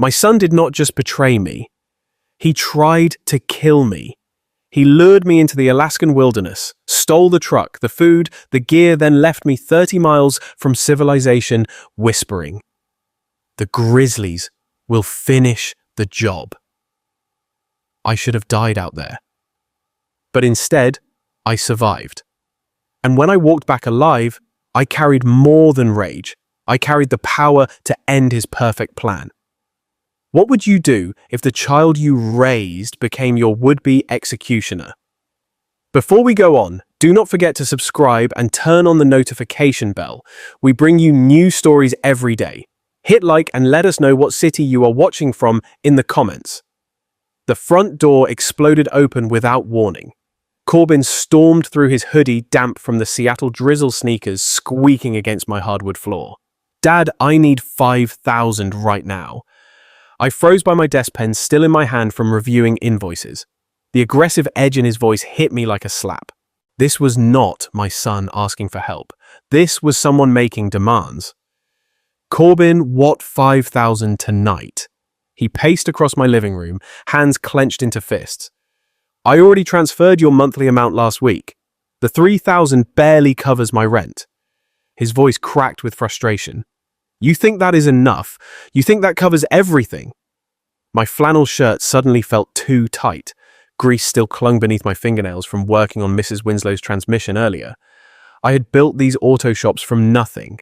My son did not just betray me. He tried to kill me. He lured me into the Alaskan wilderness, stole the truck, the food, the gear, then left me 30 miles from civilization, whispering, "The grizzlies will finish the job." I should have died out there. But instead, I survived. And when I walked back alive, I carried more than rage. I carried the power to end his perfect plan. What would you do if the child you raised became your would-be executioner? Before we go on, do not forget to subscribe and turn on the notification bell. We bring you new stories every day. Hit like and let us know what city you are watching from in the comments. The front door exploded open without warning. Corbin stormed through his hoodie, damp from the Seattle drizzle sneakers squeaking against my hardwood floor. "Dad, I need 5,000 right now." I froze by my desk pen still in my hand from reviewing invoices. The aggressive edge in his voice hit me like a slap. This was not my son asking for help. This was someone making demands. "Corbin, what 5,000 tonight?" He paced across my living room, hands clenched into fists. "I already transferred your monthly amount last week. The 3,000 barely covers my rent." His voice cracked with frustration. "You think that is enough? You think that covers everything?" My flannel shirt suddenly felt too tight. Grease still clung beneath my fingernails from working on Mrs. Winslow's transmission earlier. I had built these auto shops from nothing.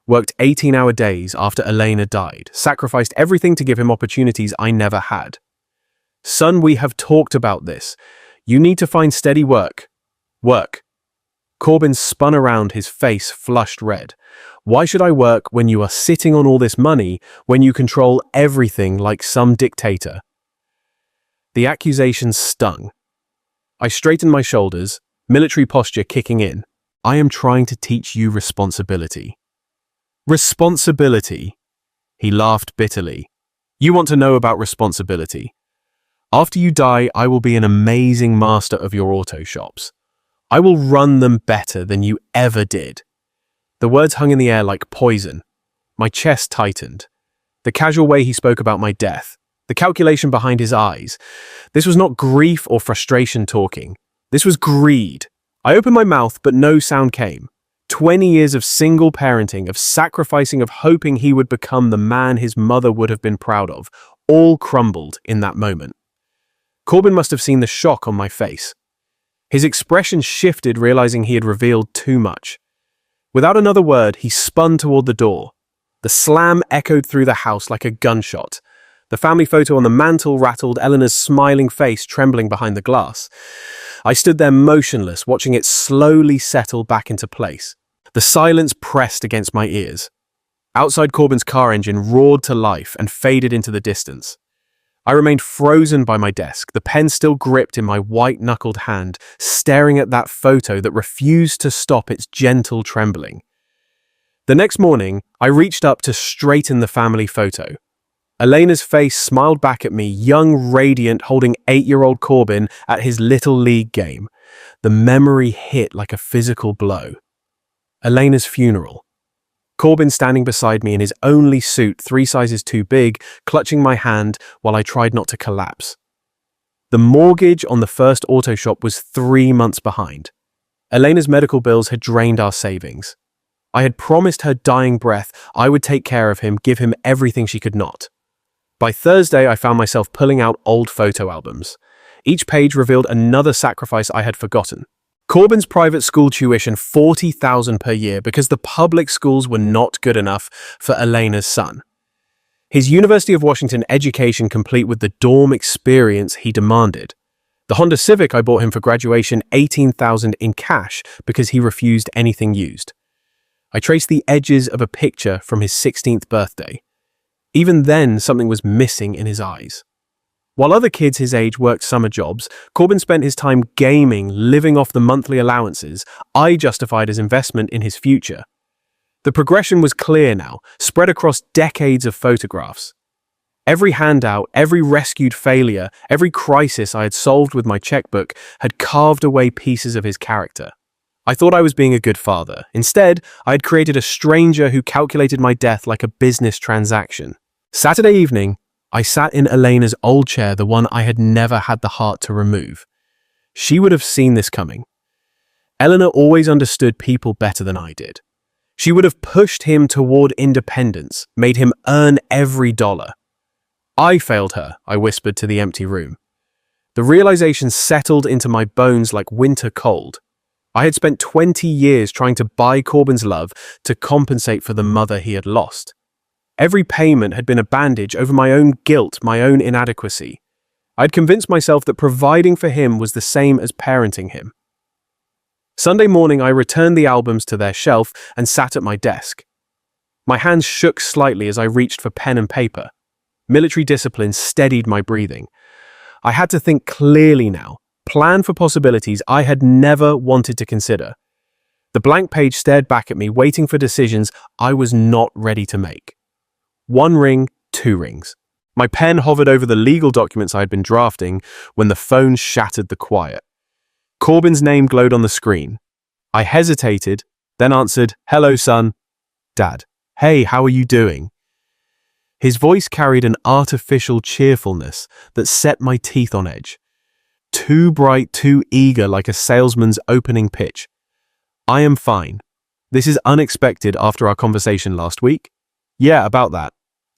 Worked 18-hour days after Elena died, sacrificed everything to give him opportunities I never had. "Son, we have talked about this. You need to find steady work." "Work." Corbin spun around, his face flushed red. "Why should I work when you are sitting on all this money, when you control everything like some dictator?" The accusation stung. I straightened my shoulders, military posture kicking in. "I am trying to teach you responsibility." "Responsibility?" He laughed bitterly. "You want to know about responsibility? After you die, I will be an amazing master of your auto shops. I will run them better than you ever did." The words hung in the air like poison. My chest tightened. The casual way he spoke about my death, the calculation behind his eyes. This was not grief or frustration talking. This was greed. I opened my mouth, but no sound came. 20 years of single parenting, of sacrificing, of hoping he would become the man his mother would have been proud of, all crumbled in that moment. Corbin must have seen the shock on my face. His expression shifted, realizing he had revealed too much. Without another word, he spun toward the door. The slam echoed through the house like a gunshot. The family photo on the mantel rattled, Eleanor's smiling face trembling behind the glass. I stood there motionless, watching it slowly settle back into place. The silence pressed against my ears. Outside, Corbin's car engine roared to life and faded into the distance. I remained frozen by my desk, the pen still gripped in my white-knuckled hand, staring at that photo that refused to stop its gentle trembling. The next morning, I reached up to straighten the family photo. Elena's face smiled back at me, young, radiant, holding 8-year-old Corbin at his little league game. The memory hit like a physical blow. Elena's funeral. Corbin standing beside me in his only suit 3 sizes too big, clutching my hand while I tried not to collapse. The mortgage on the first auto shop was 3 months behind. Elena's medical bills had drained our savings. I had promised her dying breath I would take care of him, give him everything she could not. By Thursday, I found myself pulling out old photo albums. Each page revealed another sacrifice I had forgotten. Corbin's private school tuition, $40,000 per year because the public schools were not good enough for Elena's son. His University of Washington education complete with the dorm experience he demanded. The Honda Civic I bought him for graduation, $18,000 in cash because he refused anything used. I traced the edges of a picture from his 16th birthday. Even then, something was missing in his eyes. While other kids his age worked summer jobs, Corbin spent his time gaming, living off the monthly allowances I justified as investment in his future. The progression was clear now, spread across decades of photographs. Every handout, every rescued failure, every crisis I had solved with my checkbook had carved away pieces of his character. I thought I was being a good father. Instead, I had created a stranger who calculated my death like a business transaction. Saturday evening, I sat in Elena's old chair, the one I had never had the heart to remove. She would have seen this coming. Eleanor always understood people better than I did. She would have pushed him toward independence, made him earn every dollar. I failed her, I whispered to the empty room. The realization settled into my bones like winter cold. I had spent 20 years trying to buy Corbin's love to compensate for the mother he had lost. Every payment had been a bandage over my own guilt, my own inadequacy. I'd convinced myself that providing for him was the same as parenting him. Sunday morning, I returned the albums to their shelf and sat at my desk. My hands shook slightly as I reached for pen and paper. Military discipline steadied my breathing. I had to think clearly now, plan for possibilities I had never wanted to consider. The blank page stared back at me, waiting for decisions I was not ready to make. 1 ring, 2 rings. My pen hovered over the legal documents I had been drafting when the phone shattered the quiet. Corbin's name glowed on the screen. I hesitated, then answered, "Hello, son." "Dad." "Hey, how are you doing?" His voice carried an artificial cheerfulness that set my teeth on edge. Too bright, too eager, like a salesman's opening pitch. "I am fine. This is unexpected after our conversation last week." "Yeah, about that.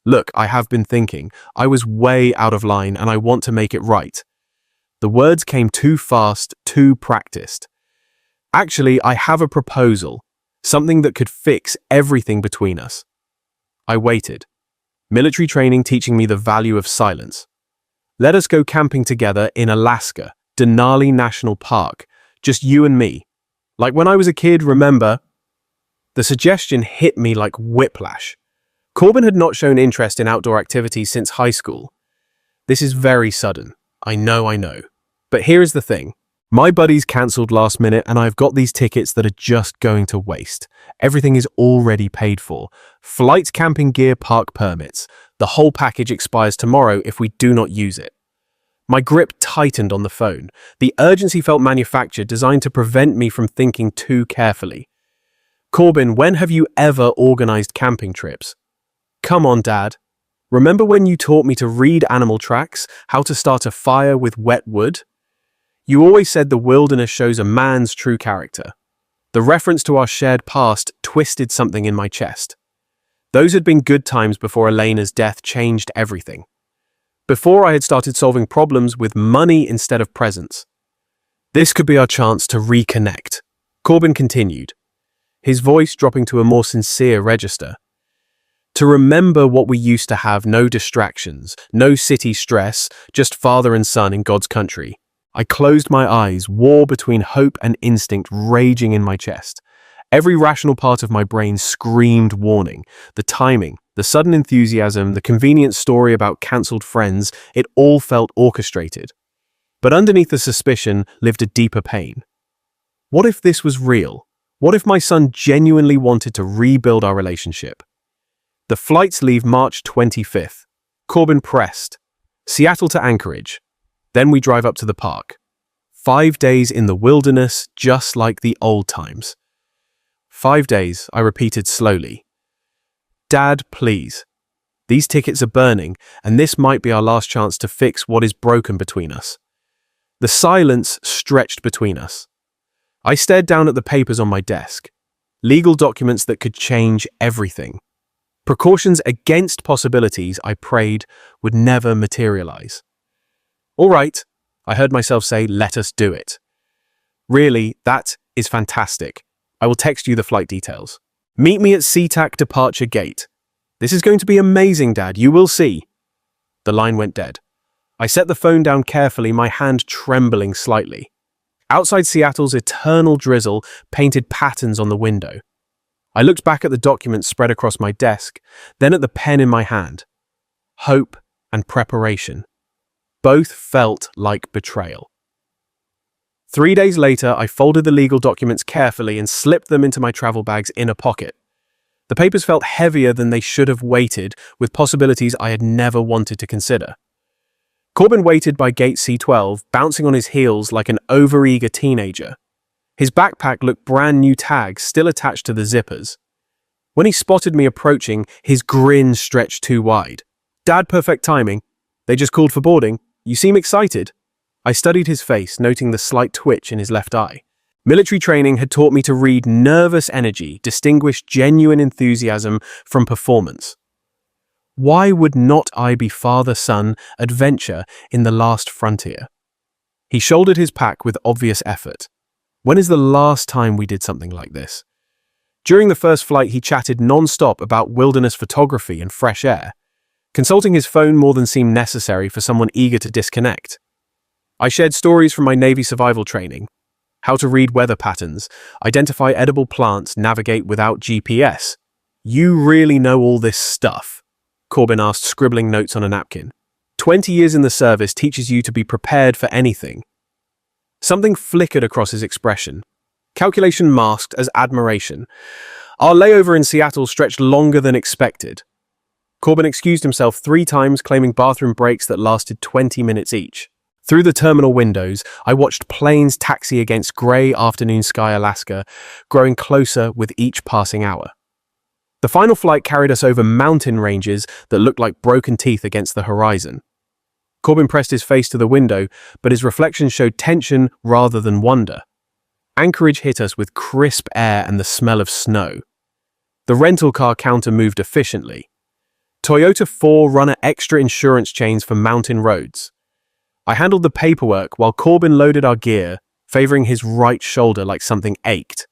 Look, I have been thinking. I was way out of line and I want to make it right." The words came too fast, too practiced. "Actually, I have a proposal, something that could fix everything between us." I waited. Military training teaching me the value of silence. "Let us go camping together in Alaska, Denali National Park, just you and me. Like when I was a kid, remember?" The suggestion hit me like whiplash. Corbin had not shown interest in outdoor activities since high school. This is very sudden. I know. But here is the thing. My buddies cancelled last minute and I've got these tickets that are just going to waste. Everything is already paid for. Flights, camping gear, park permits. The whole package expires tomorrow if we do not use it. My grip tightened on the phone. The urgency felt manufactured, designed to prevent me from thinking too carefully. "Corbin, when have you ever organized camping trips?" "Come on, Dad. Remember when you taught me to read animal tracks, how to start a fire with wet wood? You always said the wilderness shows a man's true character." The reference to our shared past twisted something in my chest. Those had been good times before Elena's death changed everything. Before I had started solving problems with money instead of presents. This could be our chance to reconnect. Corbin continued, his voice dropping to a more sincere register. "To remember what we used to have, no distractions, no city stress, just father and son in God's country." I closed my eyes, war between hope and instinct raging in my chest. Every rational part of my brain screamed warning. The timing, the sudden enthusiasm, the convenient story about cancelled friends, it all felt orchestrated. But underneath the suspicion lived a deeper pain. What if this was real? What if my son genuinely wanted to rebuild our relationship? The flights leave March 25th. Corbin pressed. Seattle to Anchorage. Then we drive up to the park. 5 days in the wilderness, just like the old times. 5 days, I repeated slowly. "Dad, please. These tickets are burning, and this might be our last chance to fix what is broken between us." The silence stretched between us. I stared down at the papers on my desk. Legal documents that could change everything. Precautions against possibilities I prayed would never materialize. "All right," I heard myself say, "let us do it." "Really, that is fantastic. I will text you the flight details. Meet me at SeaTac departure gate." "This is going to be amazing, Dad. You will see." The line went dead. I set the phone down carefully, my hand trembling slightly. Outside Seattle's eternal drizzle painted patterns on the window. I looked back at the documents spread across my desk, then at the pen in my hand. Hope and preparation. Both felt like betrayal. 3 days later, I folded the legal documents carefully and slipped them into my travel bag's inner pocket. The papers felt heavier than they should have weighted, with possibilities I had never wanted to consider. Corbin waited by gate C12, bouncing on his heels like an overeager teenager. His backpack looked brand new, tags still attached to the zippers. When he spotted me approaching, his grin stretched too wide. "Dad, perfect timing. They just called for boarding. You seem excited. I studied his face, noting the slight twitch in his left eye. Military training had taught me to read nervous energy, distinguish genuine enthusiasm from performance. Why would not I be father-son adventure in the last frontier? He shouldered his pack with obvious effort. When is the last time we did something like this? During the first flight, he chatted non-stop about wilderness photography and fresh air. Consulting his phone more than seemed necessary for someone eager to disconnect. I shared stories from my Navy survival training. How to read weather patterns, identify edible plants, navigate without GPS. You really know all this stuff? Corbin asked, scribbling notes on a napkin. 20 years in the service teaches you to be prepared for anything. Something flickered across his expression. Calculation masked as admiration. Our layover in Seattle stretched longer than expected. Corbin excused himself 3 times, claiming bathroom breaks that lasted 20 minutes each. Through the terminal windows, I watched planes taxi against grey afternoon sky Alaska, growing closer with each passing hour. The final flight carried us over mountain ranges that looked like broken teeth against the horizon. Corbin pressed his face to the window, but his reflection showed tension rather than wonder. Anchorage hit us with crisp air and the smell of snow. The rental car counter moved efficiently. Toyota 4Runner extra insurance chains for mountain roads. I handled the paperwork while Corbin loaded our gear, favoring his right shoulder like something ached.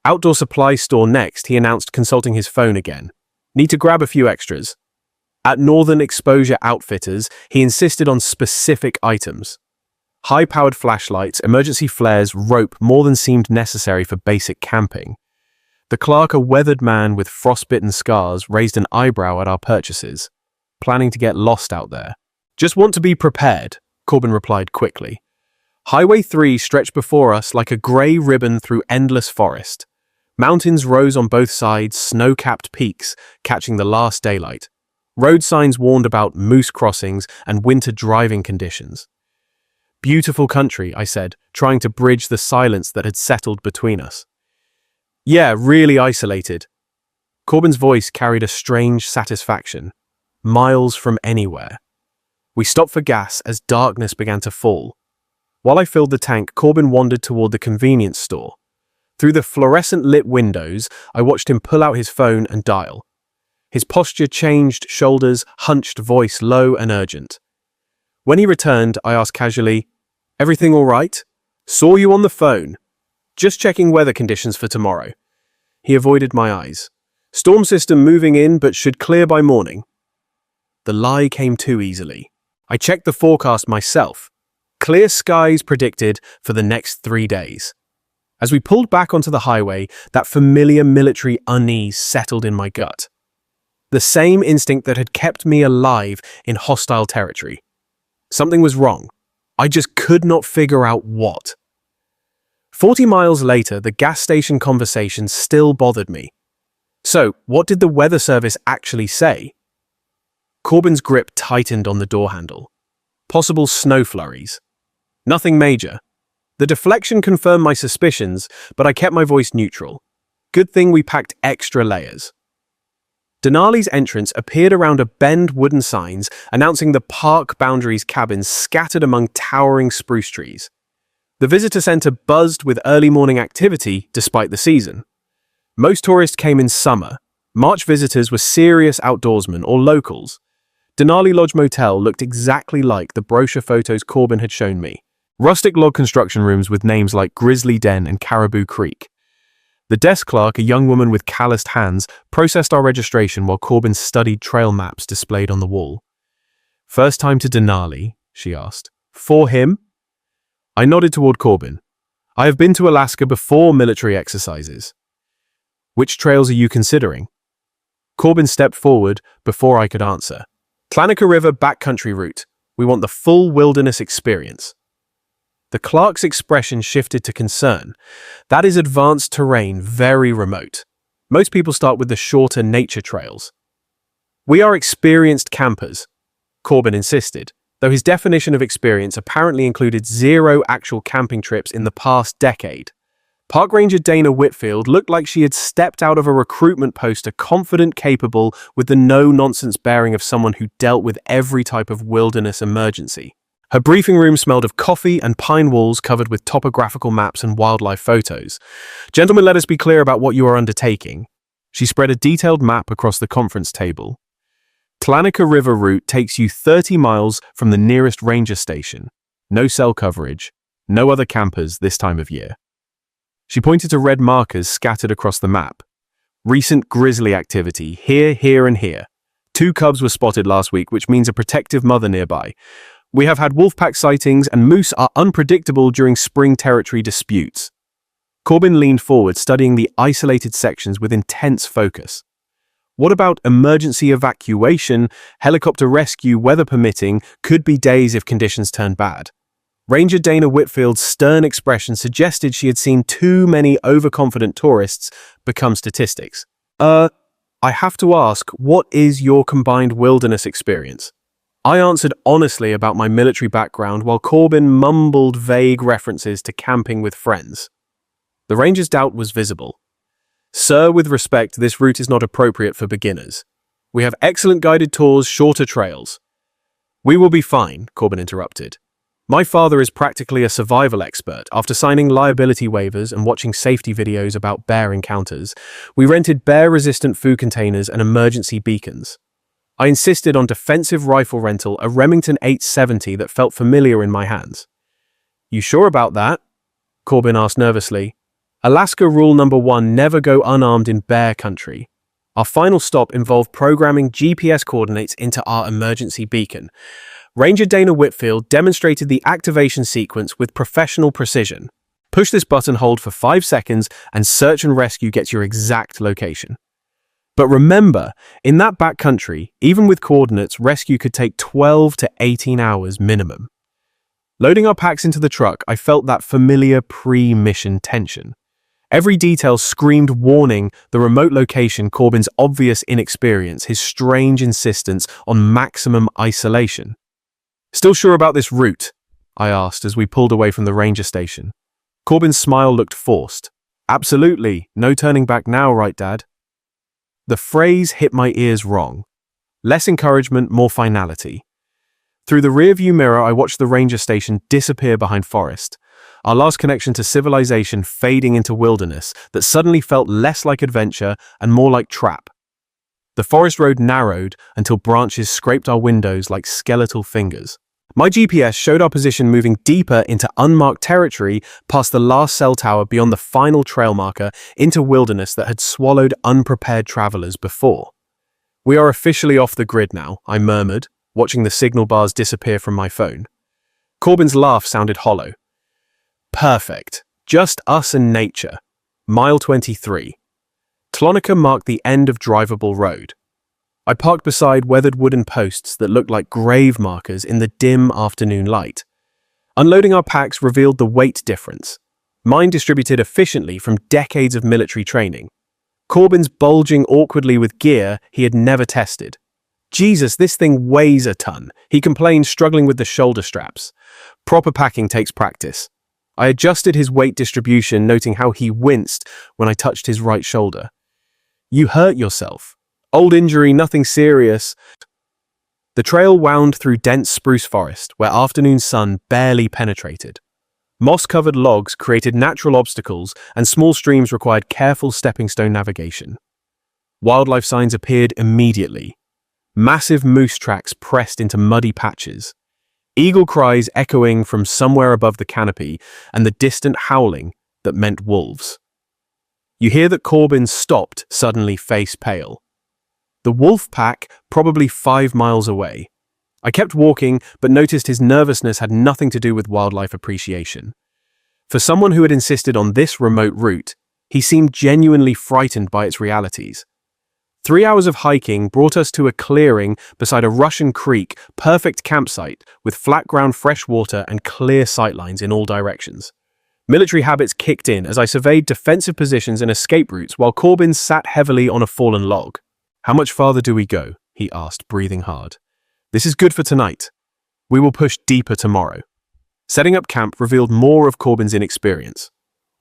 Outdoor supply store next, he announced, consulting his phone again. Need to grab a few extras. At Northern Exposure Outfitters, he insisted on specific items. High-powered flashlights, emergency flares, rope more than seemed necessary for basic camping. The clerk, a weathered man with frostbitten scars, raised an eyebrow at our purchases, planning to get lost out there. Just want to be prepared, Corbin replied quickly. Highway 3 stretched before us like a grey ribbon through endless forest. Mountains rose on both sides, snow-capped peaks catching the last daylight. Road signs warned about moose crossings and winter driving conditions. Beautiful country, I said, trying to bridge the silence that had settled between us. Yeah, really isolated. Corbin's voice carried a strange satisfaction. Miles from anywhere. We stopped for gas as darkness began to fall. While I filled the tank, Corbin wandered toward the convenience store. Through the fluorescent-lit windows, I watched him pull out his phone and dial. His posture changed, shoulders hunched, voice low and urgent. When he returned, I asked casually, "Everything all right? Saw you on the phone. Just checking weather conditions for tomorrow." He avoided my eyes. "Storm system moving in, but should clear by morning." The lie came too easily. I checked the forecast myself. Clear skies predicted for the next 3 days. As we pulled back onto the highway, that familiar military unease settled in my gut. The same instinct that had kept me alive in hostile territory. Something was wrong. I just could not figure out what. 40 miles later, the gas station conversation still bothered me. So, what did the weather service actually say? Corbin's grip tightened on the door handle. Possible snow flurries. Nothing major. The deflection confirmed my suspicions, but I kept my voice neutral. Good thing we packed extra layers. Denali's entrance appeared around a bend wooden signs announcing the park boundaries cabins scattered among towering spruce trees. The visitor center buzzed with early morning activity despite the season. Most tourists came in summer. March visitors were serious outdoorsmen or locals. Denali Lodge Motel looked exactly like the brochure photos Corbin had shown me. Rustic log construction rooms with names like Grizzly Den and Caribou Creek. The desk clerk, a young woman with calloused hands, processed our registration while Corbin studied trail maps displayed on the wall. "First time to Denali?" she asked. "For him?" I nodded toward Corbin. "I have been to Alaska before military exercises." "Which trails are you considering?" Corbin stepped forward before I could answer. "Klanaker River backcountry route. We want the full wilderness experience." The clerk's expression shifted to concern. "That is advanced terrain, very remote. Most people start with the shorter nature trails." "We are experienced campers," Corbin insisted, though his definition of experience apparently included 0 actual camping trips in the past decade. Park Ranger Dana Whitfield looked like she had stepped out of a recruitment poster, confident, capable, with the no-nonsense bearing of someone who dealt with every type of wilderness emergency. Her briefing room smelled of coffee and pine walls covered with topographical maps and wildlife photos. "Gentlemen, let us be clear about what you are undertaking." She spread a detailed map across the conference table. Tlanica River route takes you 30 miles from the nearest ranger station. No cell coverage, no other campers this time of year. She pointed to red markers scattered across the map. Recent grizzly activity, here, here, and here. 2 cubs were spotted last week, which means a protective mother nearby. We have had wolfpack sightings, and moose are unpredictable during spring territory disputes. Corbin leaned forward, studying the isolated sections with intense focus. What about emergency evacuation, helicopter rescue, weather permitting, could be days if conditions turn bad? Ranger Dana Whitfield's stern expression suggested she had seen too many overconfident tourists become statistics. I have to ask, what is your combined wilderness experience? I answered honestly about my military background while Corbin mumbled vague references to camping with friends. The ranger's doubt was visible. "Sir, with respect, this route is not appropriate for beginners. We have excellent guided tours, shorter trails." "We will be fine," Corbin interrupted. "My father is practically a survival expert. After signing liability waivers and watching safety videos about bear encounters, we rented bear-resistant food containers and emergency beacons. I insisted on defensive rifle rental, a Remington 870 that felt familiar in my hands." "You sure about that?" Corbin asked nervously. "Alaska rule number 1, never go unarmed in bear country." Our final stop involved programming GPS coordinates into our emergency beacon. Ranger Dana Whitfield demonstrated the activation sequence with professional precision. Push this button, hold for 5 seconds, and search and rescue gets your exact location. But remember, in that backcountry, even with coordinates, rescue could take 12 to 18 hours minimum. Loading our packs into the truck, I felt that familiar pre-mission tension. Every detail screamed warning: the remote location, Corbin's obvious inexperience, his strange insistence on maximum isolation. "Still sure about this route?" I asked as we pulled away from the ranger station. Corbin's smile looked forced. "Absolutely. No turning back now, right, Dad?" The phrase hit my ears wrong. Less encouragement, more finality. Through the rearview mirror, I watched the ranger station disappear behind forest, our last connection to civilization fading into wilderness that suddenly felt less like adventure and more like trap. The forest road narrowed until branches scraped our windows like skeletal fingers. My GPS showed our position moving deeper into unmarked territory, past the last cell tower, beyond the final trail marker, into wilderness that had swallowed unprepared travelers before. "We are officially off the grid now," I murmured, watching the signal bars disappear from my phone. Corbin's laugh sounded hollow. "Perfect. Just us and nature." Mile 23. Tlanica marked the end of drivable road. I parked beside weathered wooden posts that looked like grave markers in the dim afternoon light. Unloading our packs revealed the weight difference. Mine distributed efficiently from decades of military training. Corbin's bulging awkwardly with gear he had never tested. "Jesus, this thing weighs a ton," he complained, struggling with the shoulder straps. "Proper packing takes practice." I adjusted his weight distribution, noting how he winced when I touched his right shoulder. "You hurt yourself." "Old injury, nothing serious." The trail wound through dense spruce forest, where afternoon sun barely penetrated. Moss-covered logs created natural obstacles, and small streams required careful stepping-stone navigation. Wildlife signs appeared immediately. Massive moose tracks pressed into muddy patches. Eagle cries echoing from somewhere above the canopy, and the distant howling that meant wolves. You hear that Corbin stopped, suddenly face pale. The wolf pack, probably 5 miles away. I kept walking, but noticed his nervousness had nothing to do with wildlife appreciation. For someone who had insisted on this remote route, he seemed genuinely frightened by its realities. 3 hours of hiking brought us to a clearing beside a Russian creek, perfect campsite with flat ground, fresh water, and clear sightlines in all directions. Military habits kicked in as I surveyed defensive positions and escape routes while Corbin sat heavily on a fallen log. "How much farther do we go?" he asked, breathing hard. "This is good for tonight. We will push deeper tomorrow." Setting up camp revealed more of Corbin's inexperience.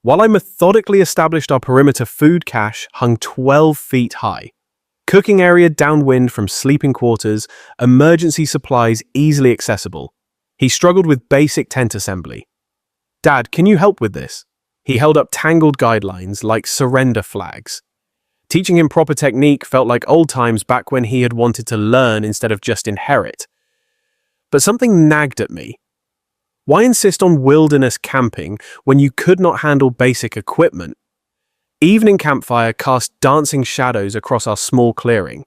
while I methodically established our perimeter food cache hung 12 feet high. Cooking area downwind from sleeping quarters, emergency supplies easily accessible. He struggled with basic tent assembly. "Dad, can you help with this?" He held up tangled guidelines like surrender flags. Teaching him proper technique felt like old times back when he had wanted to learn instead of just inherit. But something nagged at me. Why insist on wilderness camping when you could not handle basic equipment? Evening campfire cast dancing shadows across our small clearing.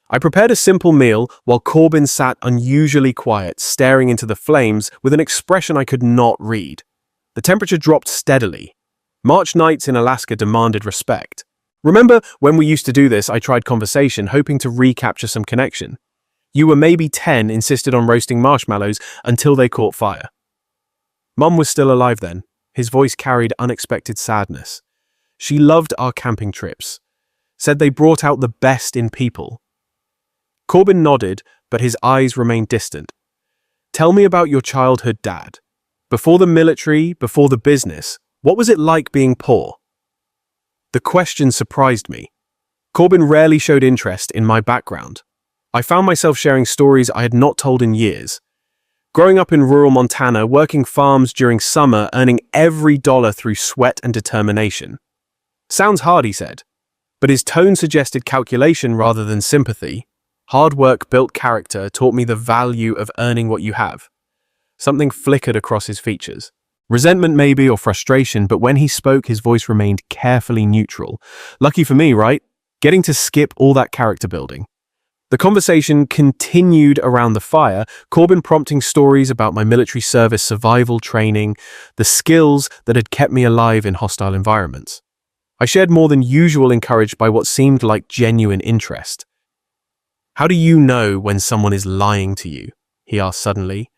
I prepared a simple meal while Corbin sat unusually quiet, staring into the flames with an expression I could not read. The temperature dropped steadily. March nights in Alaska demanded respect. "Remember when we used to do this?" I tried conversation, hoping to recapture some connection. "You were maybe 10, insisted on roasting marshmallows until they caught fire." Mum was still alive then. His voice carried unexpected sadness. She loved our camping trips. Said they brought out the best in people. Corbin nodded, but his eyes remained distant. "Tell me about your childhood, Dad. Before the military, before the business, what was it like being poor?" The question surprised me. Corbin rarely showed interest in my background. I found myself sharing stories I had not told in years. Growing up in rural Montana, working farms during summer, earning every dollar through sweat and determination. "Sounds hard," he said, but his tone suggested calculation rather than sympathy. "Hard work built character, taught me the value of earning what you have." Something flickered across his features. Resentment maybe, or frustration, but when he spoke, his voice remained carefully neutral. Lucky for me, right? Getting to skip all that character building. The conversation continued around the fire, Corbin prompting stories about my military service survival training, the skills that had kept me alive in hostile environments. I shared more than usual, encouraged by what seemed like genuine interest. "How do you know when someone is lying to you?" he asked suddenly.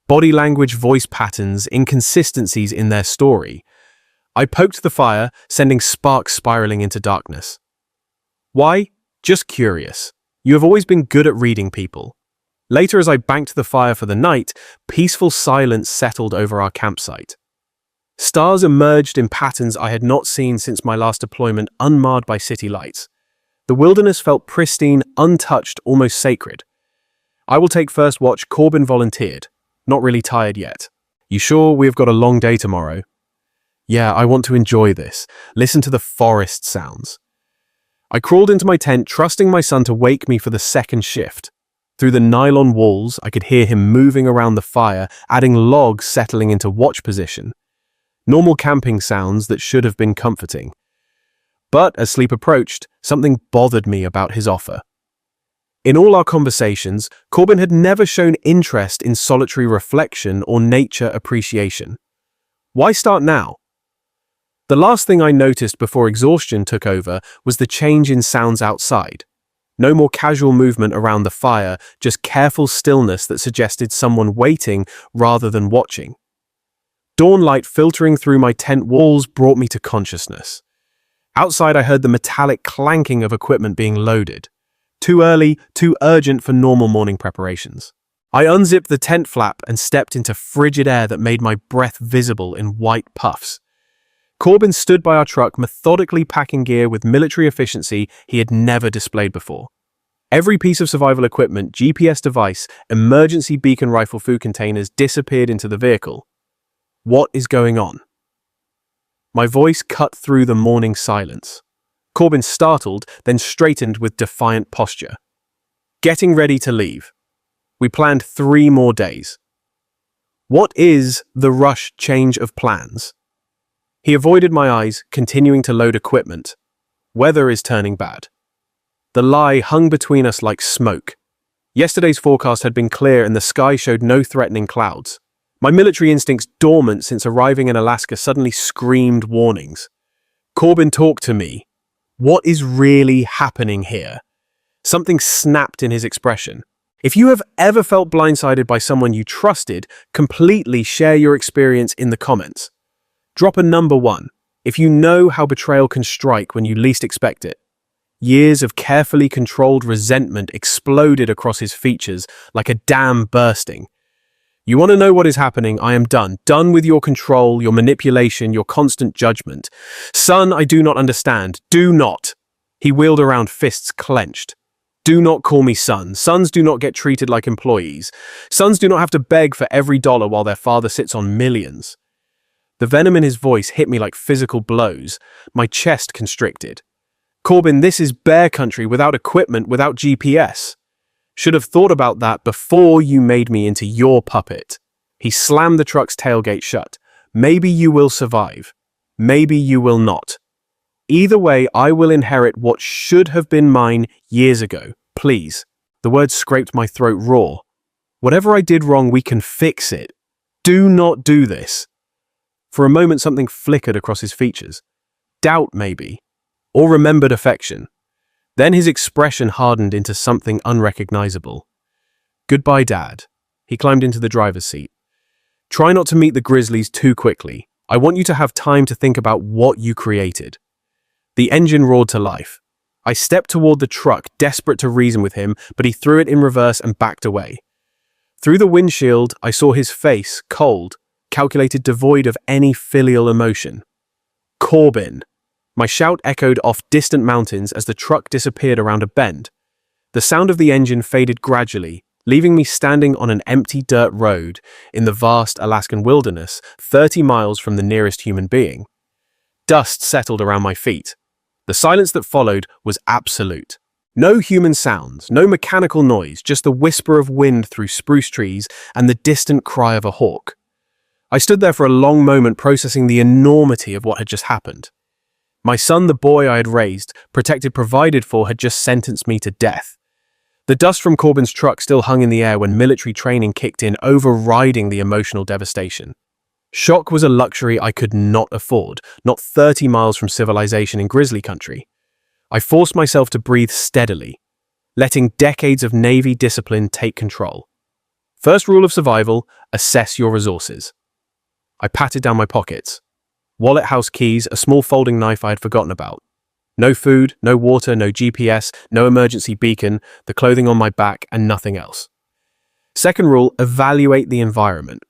Body language, voice patterns, inconsistencies in their story. I poked the fire, sending sparks spiraling into darkness. "Why? Just curious. You have always been good at reading people." Later, as I banked the fire for the night, peaceful silence settled over our campsite. Stars emerged in patterns I had not seen since my last deployment, unmarred by city lights. The wilderness felt pristine, untouched, almost sacred. "I will take first watch," Corbin volunteered. "Not really tired yet." "You sure we've got a long day tomorrow?" "Yeah, I want to enjoy this. Listen to the forest sounds." I crawled into my tent, trusting my son to wake me for the second shift. Through the nylon walls, I could hear him moving around the fire, adding logs settling into watch position. Normal camping sounds that should have been comforting. But as sleep approached, something bothered me about his offer. In all our conversations, Corbin had never shown interest in solitary reflection or nature appreciation. Why start now? The last thing I noticed before exhaustion took over was the change in sounds outside. No more casual movement around the fire, just careful stillness that suggested someone waiting rather than watching. Dawn light filtering through my tent walls brought me to consciousness. Outside, I heard the metallic clanking of equipment being loaded. Too early, too urgent for normal morning preparations. I unzipped the tent flap and stepped into frigid air that made my breath visible in white puffs. Corbin stood by our truck, methodically packing gear with military efficiency he had never displayed before. Every piece of survival equipment, GPS device, emergency beacon rifle food containers disappeared into the vehicle. What is going on? My voice cut through the morning silence. Corbin startled, then straightened with defiant posture. Getting ready to leave. We planned 3 more days. What is the rush change of plans? He avoided my eyes, continuing to load equipment. Weather is turning bad. The lie hung between us like smoke. Yesterday's forecast had been clear and the sky showed no threatening clouds. My military instincts, dormant since arriving in Alaska, suddenly screamed warnings. Corbin talked to me. What is really happening here? Something snapped in his expression. If you have ever felt blindsided by someone you trusted, completely share your experience in the comments. Drop a number 1 if you know how betrayal can strike when you least expect it. Years of carefully controlled resentment exploded across his features like a dam bursting. You want to know what is happening? I am done. Done with your control, your manipulation, your constant judgment. Son, I do not understand. Do not. He wheeled around, fists clenched. Do not call me son. Sons do not get treated like employees. Sons do not have to beg for every dollar while their father sits on millions. The venom in his voice hit me like physical blows. My chest constricted. Corbin, this is bear country without equipment, without GPS. Should have thought about that before you made me into your puppet. He slammed the truck's tailgate shut. Maybe you will survive. Maybe you will not. Either way, I will inherit what should have been mine years ago. Please. The words scraped my throat raw. Whatever I did wrong, we can fix it. Do not do this. For a moment, something flickered across his features. Doubt, maybe. Or remembered affection. Then his expression hardened into something unrecognizable. Goodbye, Dad. He climbed into the driver's seat. Try not to meet the grizzlies too quickly. I want you to have time to think about what you created. The engine roared to life. I stepped toward the truck, desperate to reason with him, but he threw it in reverse and backed away. Through the windshield, I saw his face, cold, calculated, devoid of any filial emotion. Corbin. My shout echoed off distant mountains as the truck disappeared around a bend. The sound of the engine faded gradually, leaving me standing on an empty dirt road in the vast Alaskan wilderness, 30 miles from the nearest human being. Dust settled around my feet. The silence that followed was absolute. No human sounds, no mechanical noise, just the whisper of wind through spruce trees and the distant cry of a hawk. I stood there for a long moment, processing the enormity of what had just happened. My son, the boy I had raised, protected, provided for, had just sentenced me to death. The dust from Corbin's truck still hung in the air when military training kicked in, overriding the emotional devastation. Shock was a luxury I could not afford, not 30 miles from civilization in grizzly country. I forced myself to breathe steadily, letting decades of Navy discipline take control. First rule of survival, assess your resources. I patted down my pockets. Wallet, house keys, a small folding knife I had forgotten about. No food, no water, no GPS, no emergency beacon, the clothing on my back, and nothing else. Second rule, evaluate the environment.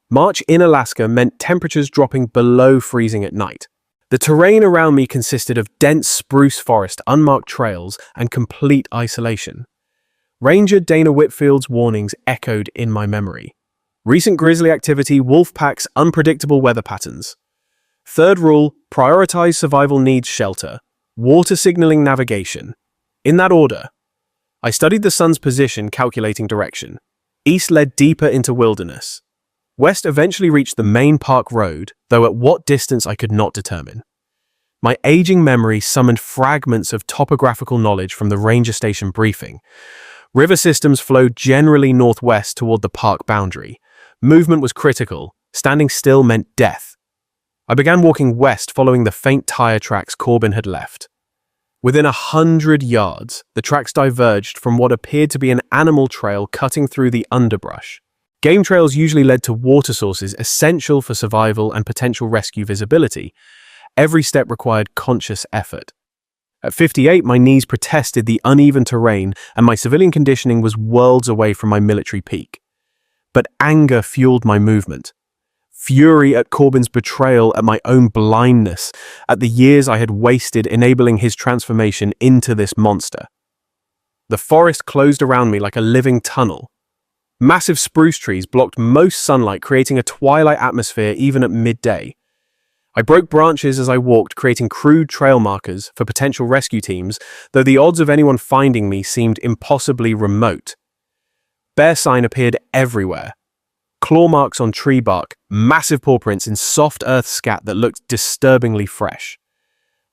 March in Alaska meant temperatures dropping below freezing at night. The terrain around me consisted of dense spruce forest, unmarked trails, and complete isolation. Ranger Dana Whitfield's warnings echoed in my memory. Recent grizzly activity, wolf packs, unpredictable weather patterns. Third rule, prioritize survival needs, shelter, water signaling, navigation. In that order. I studied the sun's position, calculating direction. East led deeper into wilderness. West eventually reached the main park road, though at what distance I could not determine. My aging memory summoned fragments of topographical knowledge from the ranger station briefing. River systems flowed generally northwest toward the park boundary. Movement was critical. Standing still meant death. I began walking west, following the faint tire tracks Corbin had left. Within 100 yards, the tracks diverged from what appeared to be an animal trail cutting through the underbrush. Game trails usually led to water sources essential for survival and potential rescue visibility. Every step required conscious effort. At 58, my knees protested the uneven terrain, and my civilian conditioning was worlds away from my military peak. But anger fueled my movement. Fury at Corbin's betrayal, at my own blindness, at the years I had wasted enabling his transformation into this monster. The forest closed around me like a living tunnel. Massive spruce trees blocked most sunlight, creating a twilight atmosphere even at midday. I broke branches as I walked, creating crude trail markers for potential rescue teams, though the odds of anyone finding me seemed impossibly remote. Bear sign appeared everywhere. Claw marks on tree bark, massive paw prints in soft earth scat that looked disturbingly fresh.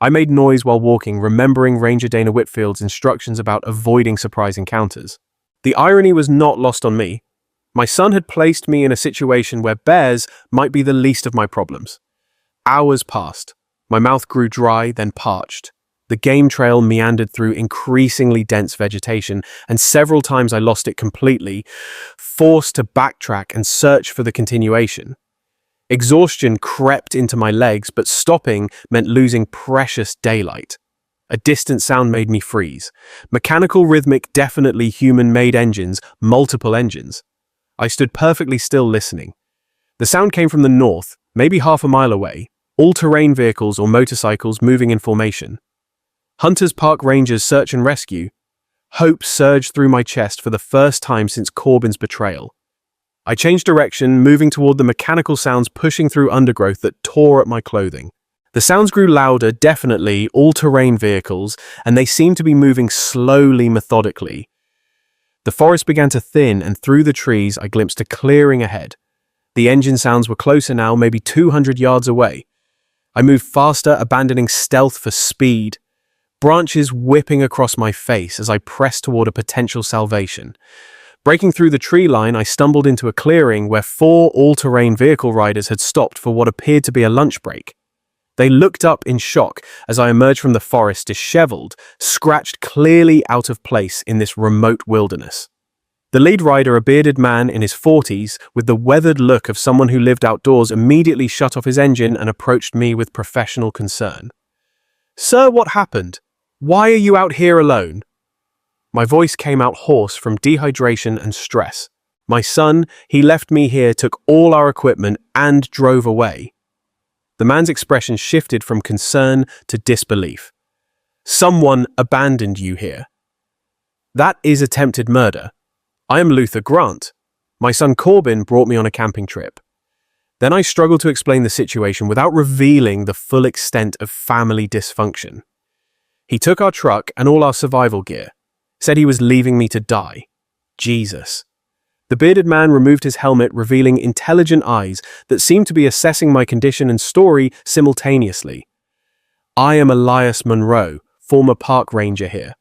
I made noise while walking, remembering Ranger Dana Whitfield's instructions about avoiding surprise encounters. The irony was not lost on me. My son had placed me in a situation where bears might be the least of my problems. Hours passed. My mouth grew dry, then parched. The game trail meandered through increasingly dense vegetation, and several times I lost it completely, forced to backtrack and search for the continuation. Exhaustion crept into my legs, but stopping meant losing precious daylight. A distant sound made me freeze. Mechanical, rhythmic, definitely human-made engines, multiple engines. I stood perfectly still listening. The sound came from the north, maybe half a mile away, all-terrain vehicles or motorcycles moving in formation. Hunters, park rangers, search and rescue. Hope surged through my chest for the first time since Corbin's betrayal. I changed direction, moving toward the mechanical sounds pushing through undergrowth that tore at my clothing. The sounds grew louder, definitely, all-terrain vehicles, and they seemed to be moving slowly, methodically. The forest began to thin, and through the trees I glimpsed a clearing ahead. The engine sounds were closer now, maybe 200 yards away. I moved faster, abandoning stealth for speed. Branches whipping across my face as I pressed toward a potential salvation. Breaking through the tree line, I stumbled into a clearing where 4 all-terrain vehicle riders had stopped for what appeared to be a lunch break. They looked up in shock as I emerged from the forest, disheveled, scratched clearly out of place in this remote wilderness. The lead rider, a bearded man in his 40s, with the weathered look of someone who lived outdoors, immediately shut off his engine and approached me with professional concern. "Sir, what happened? Why are you out here alone?" My voice came out hoarse from dehydration and stress. "My son, he left me here, took all our equipment, and drove away." The man's expression shifted from concern to disbelief. "Someone abandoned you here." "That is attempted murder. I am Luther Grant. My son Corbin brought me on a camping trip." Then I struggled to explain the situation without revealing the full extent of family dysfunction. "He took our truck and all our survival gear. Said he was leaving me to die." Jesus. The bearded man removed his helmet, revealing intelligent eyes that seemed to be assessing my condition and story simultaneously. "I am Elias Monroe, former park ranger here.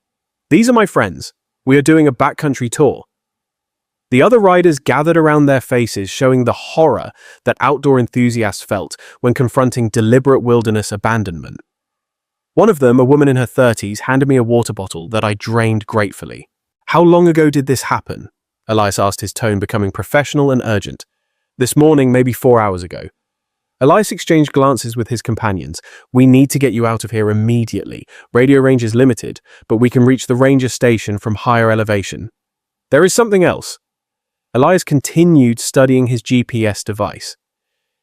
These are my friends. We are doing a backcountry tour." The other riders gathered around their faces, showing the horror that outdoor enthusiasts felt when confronting deliberate wilderness abandonment. One of them, a woman in her 30s, handed me a water bottle that I drained gratefully. "How long ago did this happen?" Elias asked, his tone becoming professional and urgent. "This morning, maybe 4 hours ago." Elias exchanged glances with his companions. "We need to get you out of here immediately. Radio range is limited, but we can reach the ranger station from higher elevation." "There is something else." Elias continued studying his GPS device.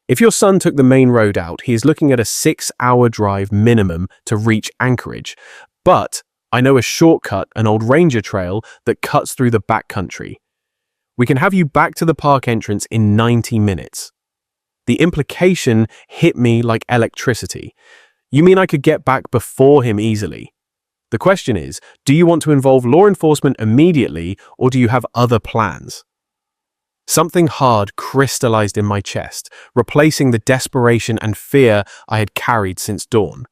"If your son took the main road out, he is looking at a 6-hour drive minimum to reach Anchorage. But I know a shortcut, an old ranger trail that cuts through the backcountry. We can have you back to the park entrance in 90 minutes. The implication hit me like electricity. "You mean I could get back before him easily?" The question is, do you want to involve law enforcement immediately, or do you have other plans? Something hard crystallized in my chest, replacing the desperation and fear I had carried since dawn.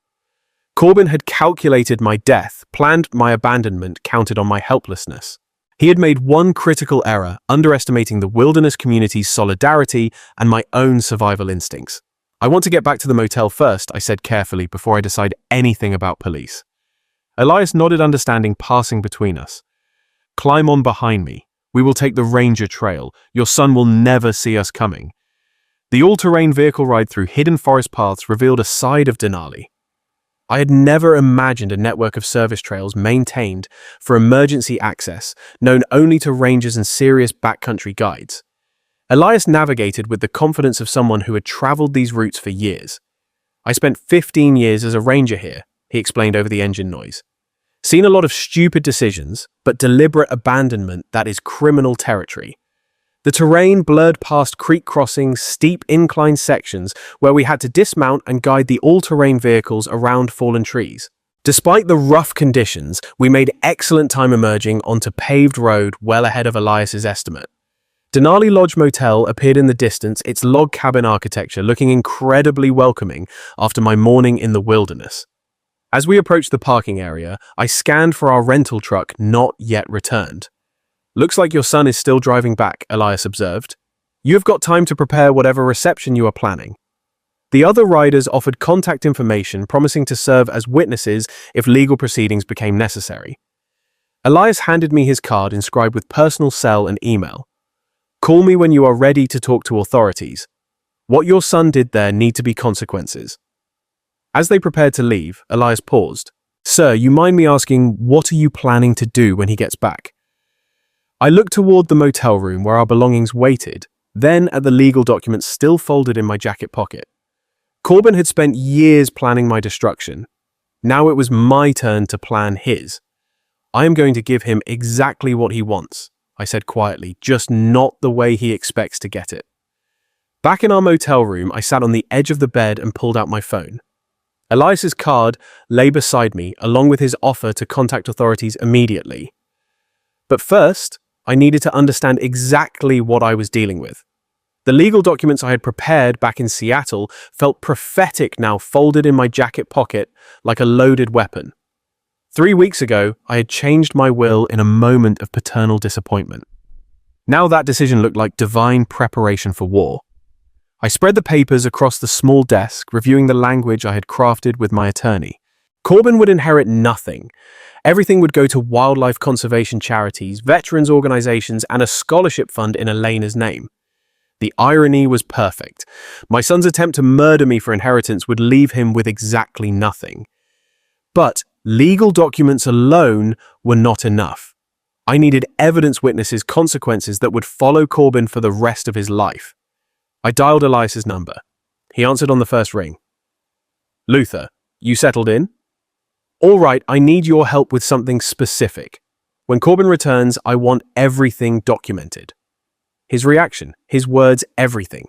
Corbin had calculated my death, planned my abandonment, counted on my helplessness. He had made one critical error, underestimating the wilderness community's solidarity and my own survival instincts. "I want to get back to the motel first," I said carefully before I decide anything about police. Elias nodded understanding, passing between us. "Climb on behind me. We will take the ranger trail. Your son will never see us coming." The all-terrain vehicle ride through hidden forest paths revealed a side of Denali I had never imagined. A network of service trails maintained for emergency access, known only to rangers and serious backcountry guides. Elias navigated with the confidence of someone who had traveled these routes for years. "I spent 15 years as a ranger here," he explained over the engine noise. "Seen a lot of stupid decisions, but deliberate abandonment that is criminal territory. The terrain blurred past creek crossings, steep incline sections where we had to dismount and guide the all-terrain vehicles around fallen trees. Despite the rough conditions, we made excellent time emerging onto paved road well ahead of Elias's estimate. Denali Lodge Motel appeared in the distance, its log cabin architecture looking incredibly welcoming after my morning in the wilderness. As we approached the parking area, I scanned for our rental truck not yet returned. "Looks like your son is still driving back," Elias observed. "You have got time to prepare whatever reception you are planning." The other riders offered contact information, promising to serve as witnesses if legal proceedings became necessary. Elias handed me his card inscribed with personal cell and email. "Call me when you are ready to talk to authorities. What your son did there need to be consequences." As they prepared to leave, Elias paused. "Sir, you mind me asking, what are you planning to do when he gets back?" I looked toward the motel room where our belongings waited, then at the legal documents still folded in my jacket pocket. Corbin had spent years planning my destruction. Now it was my turn to plan his. I am going to give him exactly what he wants, I said quietly, just not the way he expects to get it. Back in our motel room, I sat on the edge of the bed and pulled out my phone. Elias's card lay beside me, along with his offer to contact authorities immediately. But first, I needed to understand exactly what I was dealing with. The legal documents I had prepared back in Seattle felt prophetic now, folded in my jacket pocket like a loaded weapon. 3 weeks ago, I had changed my will in a moment of paternal disappointment. Now that decision looked like divine preparation for war. I spread the papers across the small desk, reviewing the language I had crafted with my attorney. Corbin would inherit nothing. Everything would go to wildlife conservation charities, veterans organizations, and a scholarship fund in Elena's name. The irony was perfect. My son's attempt to murder me for inheritance would leave him with exactly nothing. But legal documents alone were not enough. I needed evidence witnesses' consequences that would follow Corbin for the rest of his life. I dialed Elias's number. He answered on the first ring. "Luther, you settled in?" "All right, I need your help with something specific. When Corbin returns, I want everything documented." His reaction, his words, everything.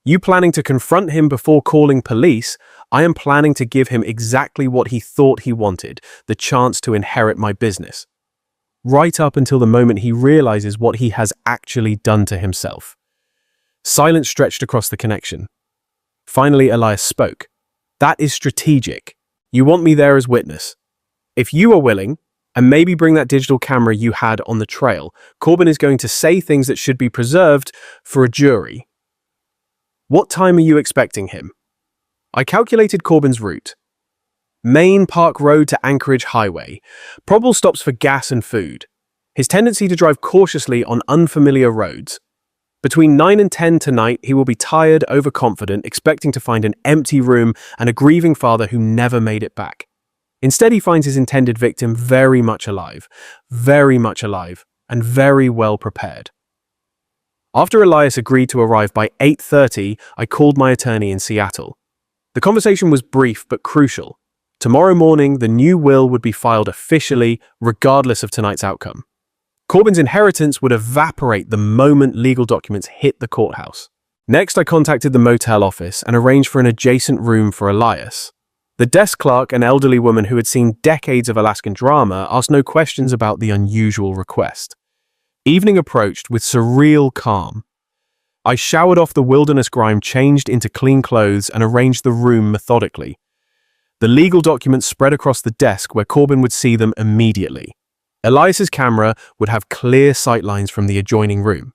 "You planning to confront him before calling police? I am planning to give him exactly what he thought he wanted, the chance to inherit my business. Right up until the moment he realizes what he has actually done to himself." Silence stretched across the connection. Finally, Elias spoke. "That is strategic. You want me there as witness. If you are willing, and maybe bring that digital camera you had on the trail, Corbin is going to say things that should be preserved for a jury." "What time are you expecting him?" I calculated Corbin's route. Main Park Road to Anchorage Highway. Probable stops for gas and food. His tendency to drive cautiously on unfamiliar roads. Between 9 and 10 tonight, he will be tired, overconfident, expecting to find an empty room and a grieving father who never made it back. Instead, he finds his intended victim very much alive, and very well prepared. After Elias agreed to arrive by 8:30, I called my attorney in Seattle. The conversation was brief but crucial. Tomorrow morning, the new will would be filed officially, regardless of tonight's outcome. Corbin's inheritance would evaporate the moment legal documents hit the courthouse. Next, I contacted the motel office and arranged for an adjacent room for Elias. The desk clerk, an elderly woman who had seen decades of Alaskan drama, asked no questions about the unusual request. Evening approached with surreal calm. I showered off the wilderness grime, changed into clean clothes, and arranged the room methodically. The legal documents spread across the desk where Corbin would see them immediately. Elias's camera would have clear sightlines from the adjoining room.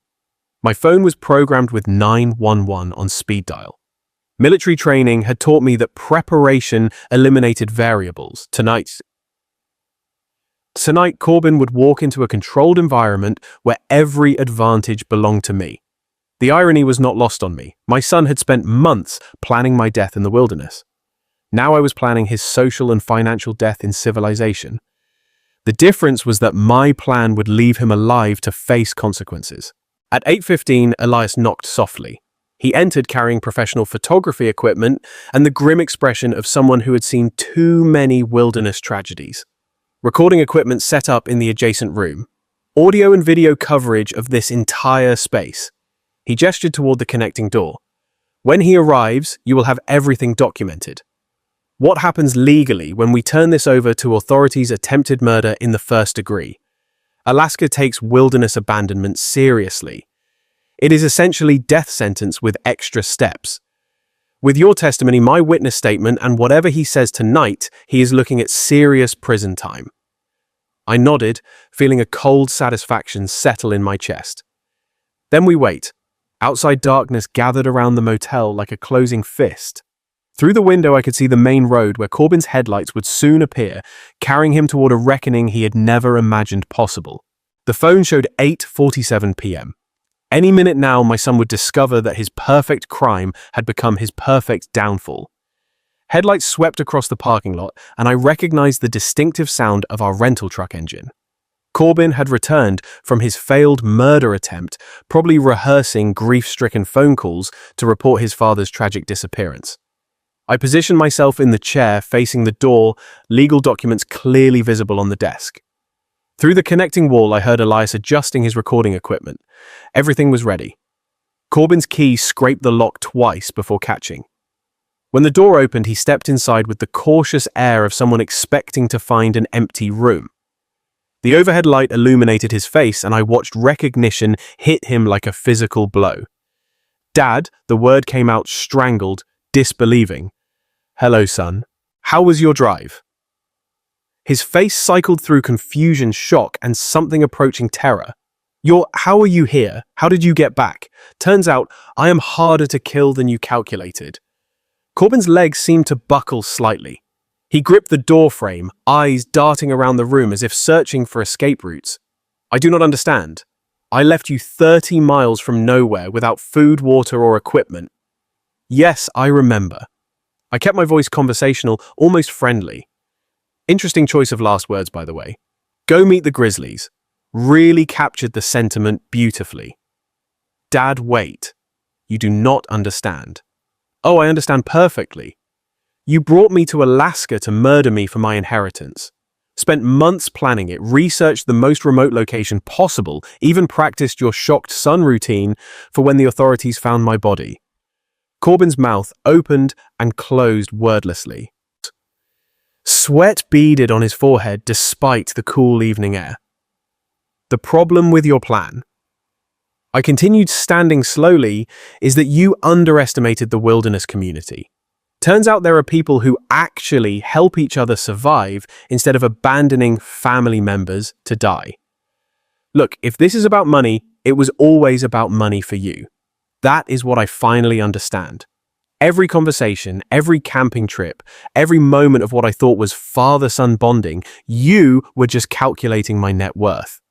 My phone was programmed with 911 on speed dial. Military training had taught me that preparation eliminated variables. Tonight, Corbin would walk into a controlled environment where every advantage belonged to me. The irony was not lost on me. My son had spent months planning my death in the wilderness. Now I was planning his social and financial death in civilization. The difference was that my plan would leave him alive to face consequences. At 8:15, Elias knocked softly. He entered carrying professional photography equipment and the grim expression of someone who had seen too many wilderness tragedies. Recording equipment set up in the adjacent room. Audio and video coverage of this entire space. He gestured toward the connecting door. "When he arrives, you will have everything documented. What happens legally when we turn this over to authorities' attempted murder in the first degree? Alaska takes wilderness abandonment seriously. It is essentially death sentence with extra steps. With your testimony, my witness statement, and whatever he says tonight, he is looking at serious prison time." I nodded, feeling a cold satisfaction settle in my chest. Then we wait. Outside darkness gathered around the motel like a closing fist. Through the window I could see the main road where Corbin's headlights would soon appear, carrying him toward a reckoning he had never imagined possible. The phone showed 8:47 p.m. Any minute now, my son would discover that his perfect crime had become his perfect downfall. Headlights swept across the parking lot, and I recognized the distinctive sound of our rental truck engine. Corbin had returned from his failed murder attempt, probably rehearsing grief-stricken phone calls to report his father's tragic disappearance. I positioned myself in the chair facing the door, legal documents clearly visible on the desk. Through the connecting wall, I heard Elias adjusting his recording equipment. Everything was ready. Corbin's key scraped the lock twice before catching. When the door opened, he stepped inside with the cautious air of someone expecting to find an empty room. The overhead light illuminated his face, and I watched recognition hit him like a physical blow. "Dad," the word came out strangled, disbelieving. "Hello, son. How was your drive?" His face cycled through confusion, shock, and something approaching terror. How are you here? How did you get back? Turns out, I am harder to kill than you calculated." Corbin's legs seemed to buckle slightly. He gripped the door frame, eyes darting around the room as if searching for escape routes. "I do not understand. I left you 30 miles from nowhere without food, water, or equipment." "Yes, I remember." I kept my voice conversational, almost friendly. Interesting choice of last words, by the way. "Go meet the grizzlies." Really captured the sentiment beautifully. "Dad, wait. You do not understand." "Oh, I understand perfectly. You brought me to Alaska to murder me for my inheritance. Spent months planning it, researched the most remote location possible, even practiced your shocked son routine for when the authorities found my body." Corbin's mouth opened and closed wordlessly. Sweat beaded on his forehead despite the cool evening air. "The problem with your plan," I continued standing slowly, "is that you underestimated the wilderness community. Turns out there are people who actually help each other survive instead of abandoning family members to die. Look, if this is about money, it was always about money for you. That is what I finally understand. Every conversation, every camping trip, every moment of what I thought was father-son bonding, you were just calculating my net worth."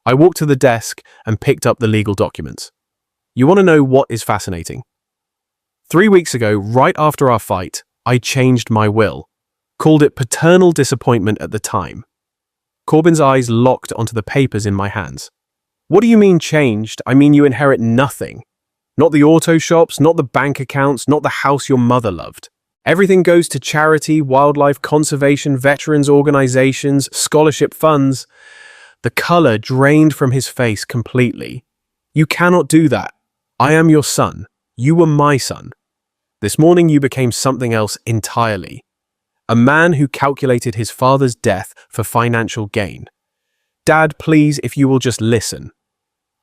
I walked to the desk and picked up the legal documents. You want to know what is fascinating? 3 weeks ago, right after our fight, I changed my will. Called it paternal disappointment at the time. Corbin's eyes locked onto the papers in my hands. "What do you mean changed? I mean you inherit nothing. Not the auto shops, not the bank accounts, not the house your mother loved. Everything goes to charity, wildlife conservation, veterans organizations, scholarship funds." The color drained from his face completely. "You cannot do that. I am your son. You were my son. This morning you became something else entirely. A man who calculated his father's death for financial gain. Dad, please, if you will just listen.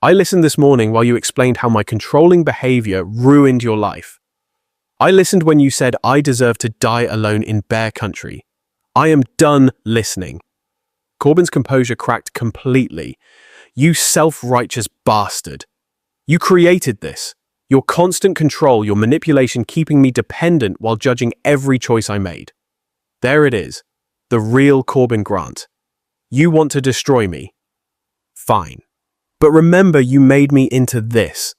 I listened this morning while you explained how my controlling behavior ruined your life. I listened when you said I deserve to die alone in bear country. I am done listening." Corbin's composure cracked completely. "You self-righteous bastard. You created this. Your constant control, your manipulation keeping me dependent while judging every choice I made. There it is. The real Corbin Grant. You want to destroy me. Fine. But remember you made me into this.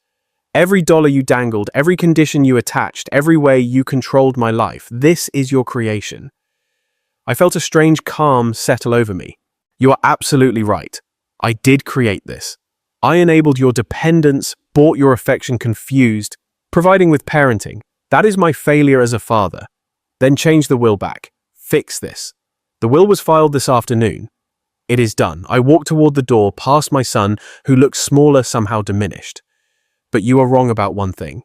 Every dollar you dangled, every condition you attached, every way you controlled my life. This is your creation." I felt a strange calm settle over me. "You are absolutely right. I did create this. I enabled your dependence, bought your affection confused, providing with parenting. That is my failure as a father. Then change the will back. Fix this." The will was filed this afternoon. It is done. I walked toward the door, past my son, who looked smaller, somehow diminished. "But you are wrong about one thing.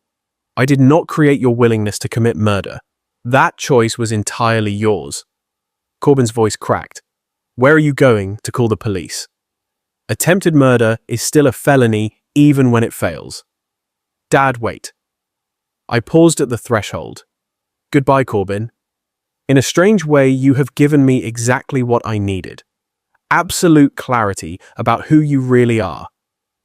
I did not create your willingness to commit murder. That choice was entirely yours." Corbin's voice cracked. "Where are you going to call the police? Attempted murder is still a felony even when it fails." "Dad, wait." I paused at the threshold. "Goodbye, Corbin. In a strange way, you have given me exactly what I needed. Absolute clarity about who you really are.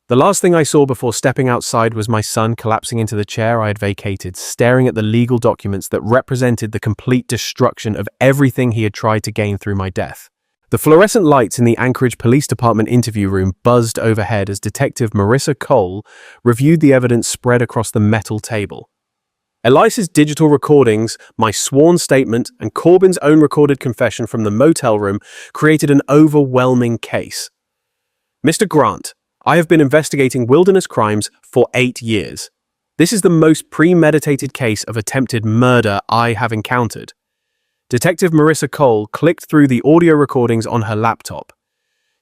The last thing I saw before stepping outside was my son collapsing into the chair I had vacated, staring at the legal documents that represented the complete destruction of everything he had tried to gain through my death. The fluorescent lights in the Anchorage Police Department interview room buzzed overhead as Detective Marissa Cole reviewed the evidence spread across the metal table. Elias's digital recordings, my sworn statement, and Corbin's own recorded confession from the motel room created an overwhelming case. Mr. Grant, I have been investigating wilderness crimes for 8 years. This is the most premeditated case of attempted murder I have encountered. Detective Marissa Cole clicked through the audio recordings on her laptop.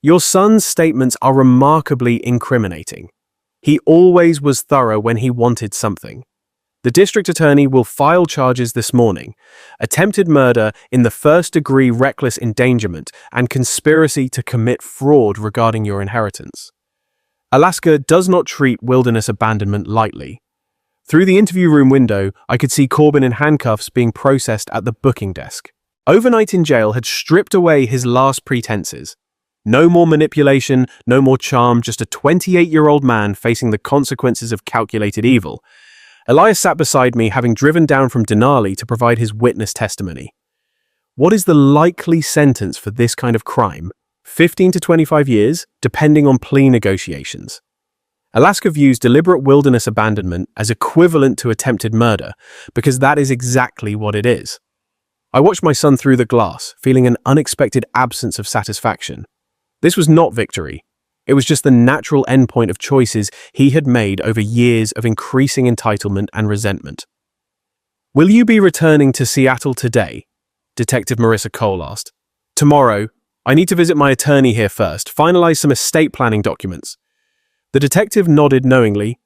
Your son's statements are remarkably incriminating. He always was thorough when he wanted something. The district attorney will file charges this morning: attempted murder in the first-degree reckless endangerment and conspiracy to commit fraud regarding your inheritance. Alaska does not treat wilderness abandonment lightly. Through the interview room window, I could see Corbin in handcuffs being processed at the booking desk. Overnight in jail had stripped away his last pretenses. No more manipulation, no more charm, just a 28-year-old man facing the consequences of calculated evil. Elias sat beside me, having driven down from Denali to provide his witness testimony. What is the likely sentence for this kind of crime? 15 to 25 years, depending on plea negotiations. Alaska views deliberate wilderness abandonment as equivalent to attempted murder, because that is exactly what it is. I watched my son through the glass, feeling an unexpected absence of satisfaction. This was not victory. It was just the natural endpoint of choices he had made over years of increasing entitlement and resentment. "Will you be returning to Seattle today?" Detective Marissa Cole asked. "Tomorrow. I need to visit my attorney here first, finalize some estate planning documents." The detective nodded knowingly,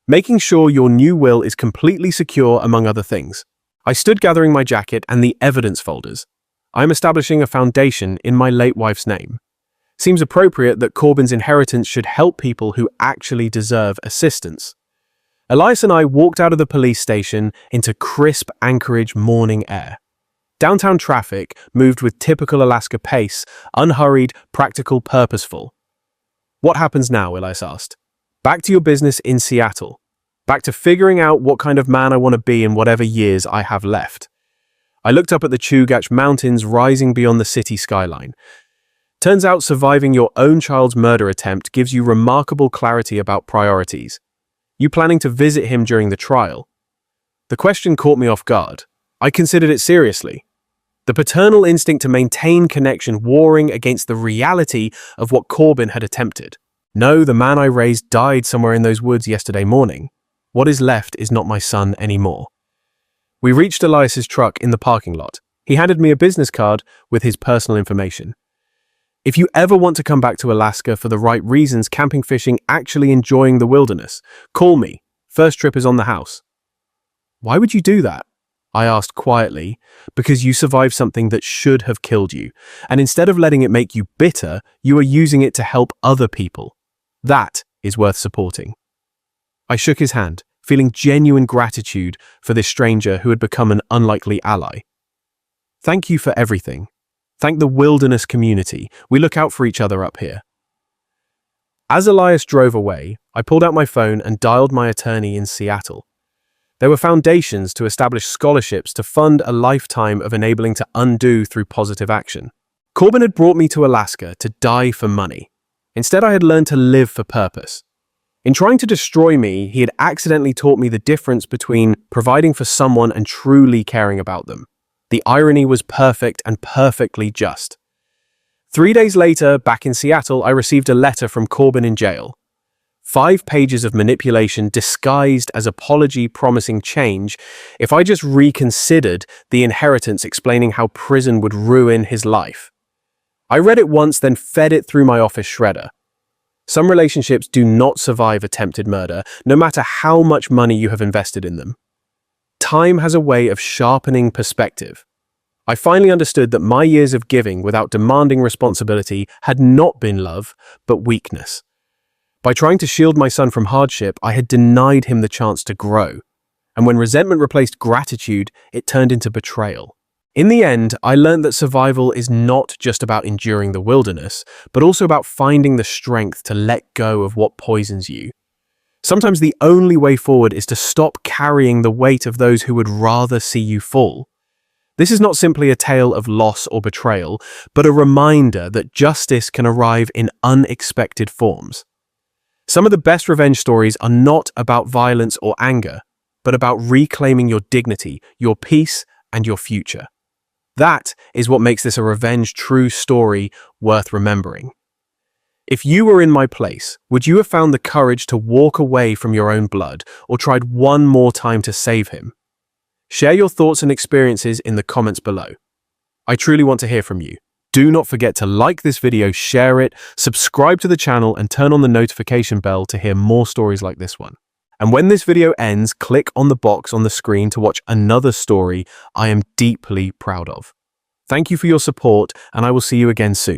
"Making sure your new will is completely secure, among other things." I stood gathering my jacket and the evidence folders. I am establishing a foundation in my late wife's name. Seems appropriate that Corbin's inheritance should help people who actually deserve assistance. Elias and I walked out of the police station into crisp Anchorage morning air. Downtown traffic moved with typical Alaska pace, unhurried, practical, purposeful. "What happens now?" Elias asked. "Back to your business in Seattle. Back to figuring out what kind of man I want to be in whatever years I have left." I looked up at the Chugach Mountains rising beyond the city skyline. Turns out surviving your own child's murder attempt gives you remarkable clarity about priorities. You planning to visit him during the trial? The question caught me off guard. I considered it seriously. The paternal instinct to maintain connection warring against the reality of what Corbin had attempted. No, the man I raised died somewhere in those woods yesterday morning. What is left is not my son anymore. We reached Elias's truck in the parking lot. He handed me a business card with his personal information. "If you ever want to come back to Alaska for the right reasons, camping, fishing, actually enjoying the wilderness, call me. First trip is on the house." "Why would you do that?" I asked quietly. "Because you survived something that should have killed you, and instead of letting it make you bitter, you are using it to help other people. That is worth supporting." I shook his hand, feeling genuine gratitude for this stranger who had become an unlikely ally. "Thank you for everything. Thank the wilderness community. We look out for each other up here." As Elias drove away, I pulled out my phone and dialed my attorney in Seattle. There were foundations to establish scholarships to fund a lifetime of enabling to undo through positive action. Corbin had brought me to Alaska to die for money. Instead, I had learned to live for purpose. In trying to destroy me, he had accidentally taught me the difference between providing for someone and truly caring about them. The irony was perfect and perfectly just. 3 days later, back in Seattle, I received a letter from Corbin in jail. 5 pages of manipulation disguised as apology promising change if I just reconsidered the inheritance, explaining how prison would ruin his life. I read it once, then fed it through my office shredder. Some relationships do not survive attempted murder, no matter how much money you have invested in them. Time has a way of sharpening perspective. I finally understood that my years of giving without demanding responsibility had not been love, but weakness. By trying to shield my son from hardship, I had denied him the chance to grow. And when resentment replaced gratitude, it turned into betrayal. In the end, I learned that survival is not just about enduring the wilderness, but also about finding the strength to let go of what poisons you. Sometimes the only way forward is to stop carrying the weight of those who would rather see you fall. This is not simply a tale of loss or betrayal, but a reminder that justice can arrive in unexpected forms. Some of the best revenge stories are not about violence or anger, but about reclaiming your dignity, your peace, and your future. That is what makes this a revenge true story worth remembering. If you were in my place, would you have found the courage to walk away from your own blood or tried one more time to save him? Share your thoughts and experiences in the comments below. I truly want to hear from you. Do not forget to like this video, share it, subscribe to the channel, and turn on the notification bell to hear more stories like this one. And when this video ends, click on the box on the screen to watch another story I am deeply proud of. Thank you for your support, and I will see you again soon.